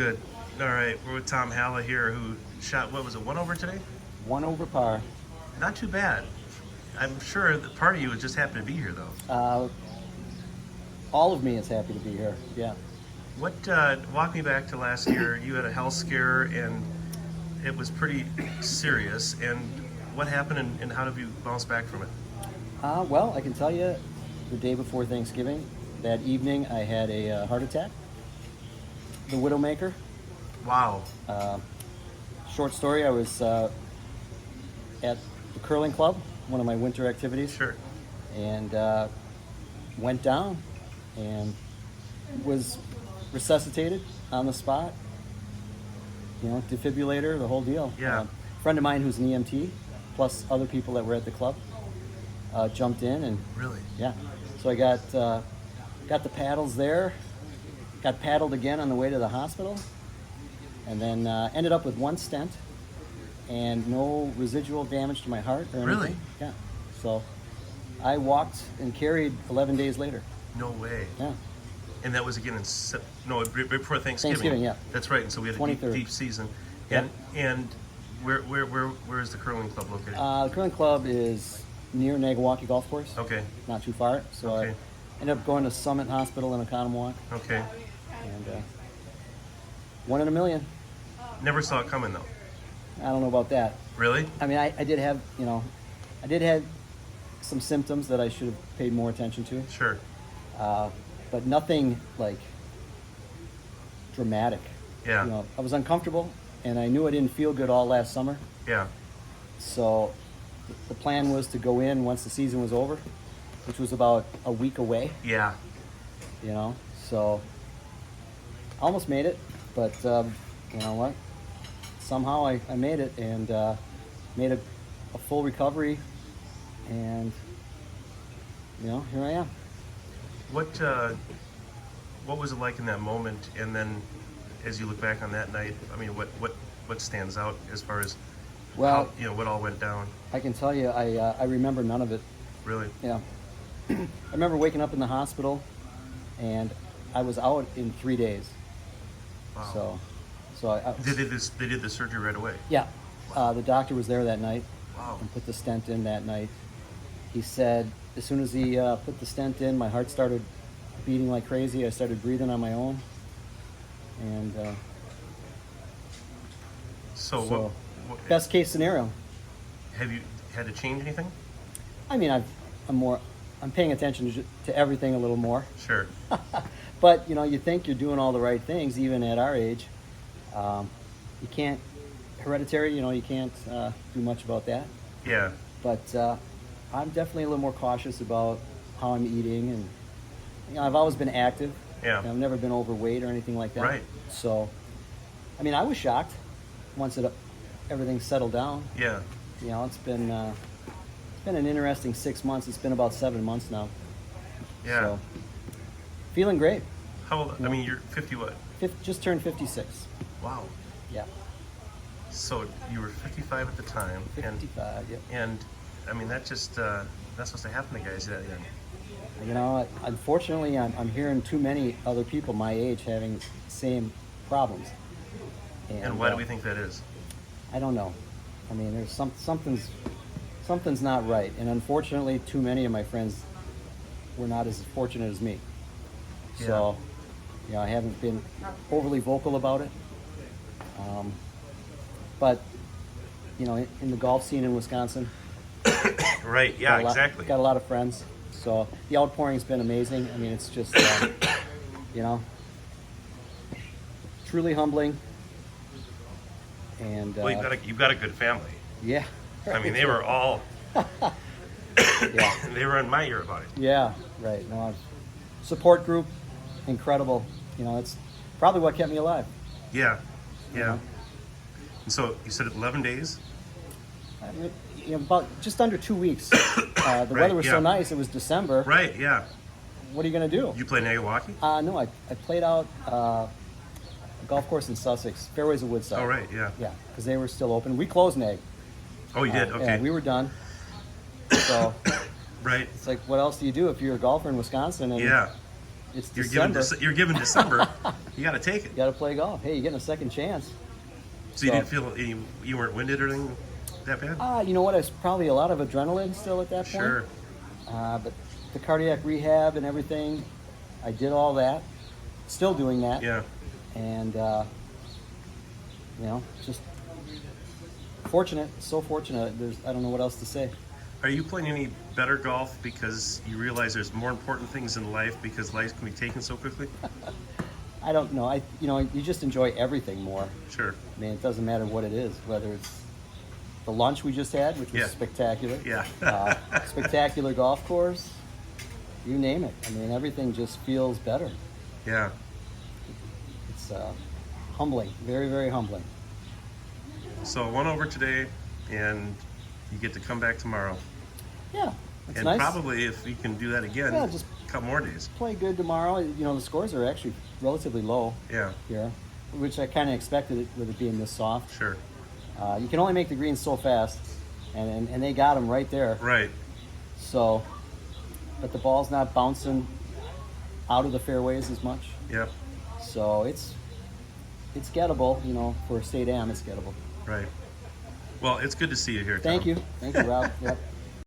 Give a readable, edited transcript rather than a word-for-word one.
Good. All right, we're with Tom Halla here, who shot, what was it, one over today? One over par. Not too bad. I'm sure that part of you was just happy to be here, though. All of me is happy to be here. Yeah. What, walk me back to last year. You had a health scare, and it was pretty serious. And what happened, and how did you bounce back from it? Well, I can tell you, the day before Thanksgiving, that evening, I had a heart attack. The Widowmaker. Wow. Short story, I was at the curling club, one of my winter activities. Sure. And went down and was resuscitated on the spot. Defibrillator, the whole deal. Yeah. A friend of mine who's an EMT, plus other people that were at the club, jumped in and Really? yeah. So I got the paddles there, got paddled again on the way to the hospital, and then ended up with one stent and no residual damage to my heart or anything. Really? Yeah. So I walked and carried 11 days later. No way. Yeah. And that was again in right before Thanksgiving. Thanksgiving, yeah. That's right. And so we had a 23rd. deep season. Yep. And where is the curling club located? The curling club is near Nagawaki Golf Course. Okay. Not too far. So Okay. I ended up going to Summit Hospital in Oconomowoc, Okay. and one in a million. Never saw it coming though. I don't know about that. Really? I mean, I did have, some symptoms that I should have paid more attention to, Sure. but nothing like dramatic. Yeah. I was uncomfortable, and I knew I didn't feel good all last summer. Yeah. So the plan was to go in once the season was over, which was about a week away. Yeah. So almost made it, but you know what? Somehow I made it and made a full recovery, and here I am. What was it like in that moment? And then, as you look back on that night, I mean, what stands out as far as Well, how, what all went down? I can tell you, I remember none of it. Really? Yeah. I remember waking up in the hospital, and I was out in 3 days. Wow. So I They did the surgery right away. yeah, the doctor was there that night Wow. and put the stent in that night. He said as soon as he put the stent in, my heart started beating like crazy. I started breathing on my own, and So, so what best case scenario. have you had to change anything? I mean, I'm paying attention to everything a little more. Sure. But you think you're doing all the right things, even at our age. You can't hereditary. You can't do much about that. Yeah. But I'm definitely a little more cautious about how I'm eating, and I've always been active. Yeah. I've never been overweight or anything like that. Right. So, I mean, I was shocked once everything settled down. Yeah. It's been an interesting 6 months. It's been about 7 months now. Yeah. So, feeling great. How old? I mean, you're 50 what? Just turned 56. Wow. Yeah. So you were 55 at the time, 55. Yep. and I mean that's supposed to happen to guys that young. Unfortunately, I'm hearing too many other people my age having the same problems. And why do we think that is? I don't know. I mean, there's something's not right, and unfortunately, too many of my friends were not as fortunate as me. So, I haven't been overly vocal about it. But in the golf scene in Wisconsin, Right. Yeah. Exactly. got a lot of friends. So the outpouring's been amazing. I mean, it's just truly humbling. And Well, you've got a good family. yeah. I mean, they were all. Yeah. They were in my ear about it. Yeah, right. No, support group, incredible. It's probably what kept me alive. Yeah. Yeah. know? And so you said 11 days. I mean, about just under 2 weeks. The Right, weather was yeah. so nice. It was December. Right. Yeah. What are you going to do? You play Nagawaki? No, I played out a golf course in Sussex, Fairways of Woodside. Oh, right. Yeah. Yeah, because they were still open. We closed Nag. Oh, you did. Okay. Yeah, we were done. So Right. it's like, what else do you do if you're a golfer in Wisconsin? And Yeah. It's You're December. you're given December. You got to take it. Got to play golf. Hey, you're getting a second chance. So you didn't feel you weren't winded or anything that bad? You know what? It's probably a lot of adrenaline still at that point. Sure. But the cardiac rehab and everything, I did all that. Still doing that. Yeah. And just fortunate. So fortunate. I don't know what else to say. Are you playing any better golf because you realize there's more important things in life because life can be taken so quickly? I don't know. You just enjoy everything more. Sure. I mean, it doesn't matter what it is, whether it's the lunch we just had, which was Yeah. spectacular. Yeah. Spectacular golf course. You name it. I mean, everything just feels better. Yeah. It's humbling. Very, very humbling. So 1 over today, and you get to come back tomorrow. Yeah. It's And nice. probably if we can do that again, Yeah, just a couple more days. play good tomorrow. You know, the scores are actually relatively low Yeah. here, which I kind of expected it with it being this soft. Sure. You can only make the greens so fast, and they got them right there. Right. So, but the ball's not bouncing out of the fairways as much. Yep. So it's gettable. You know, for a state am, it's gettable. Right. Well, it's good to see you here, Tom. Thank you, Rob. Yep.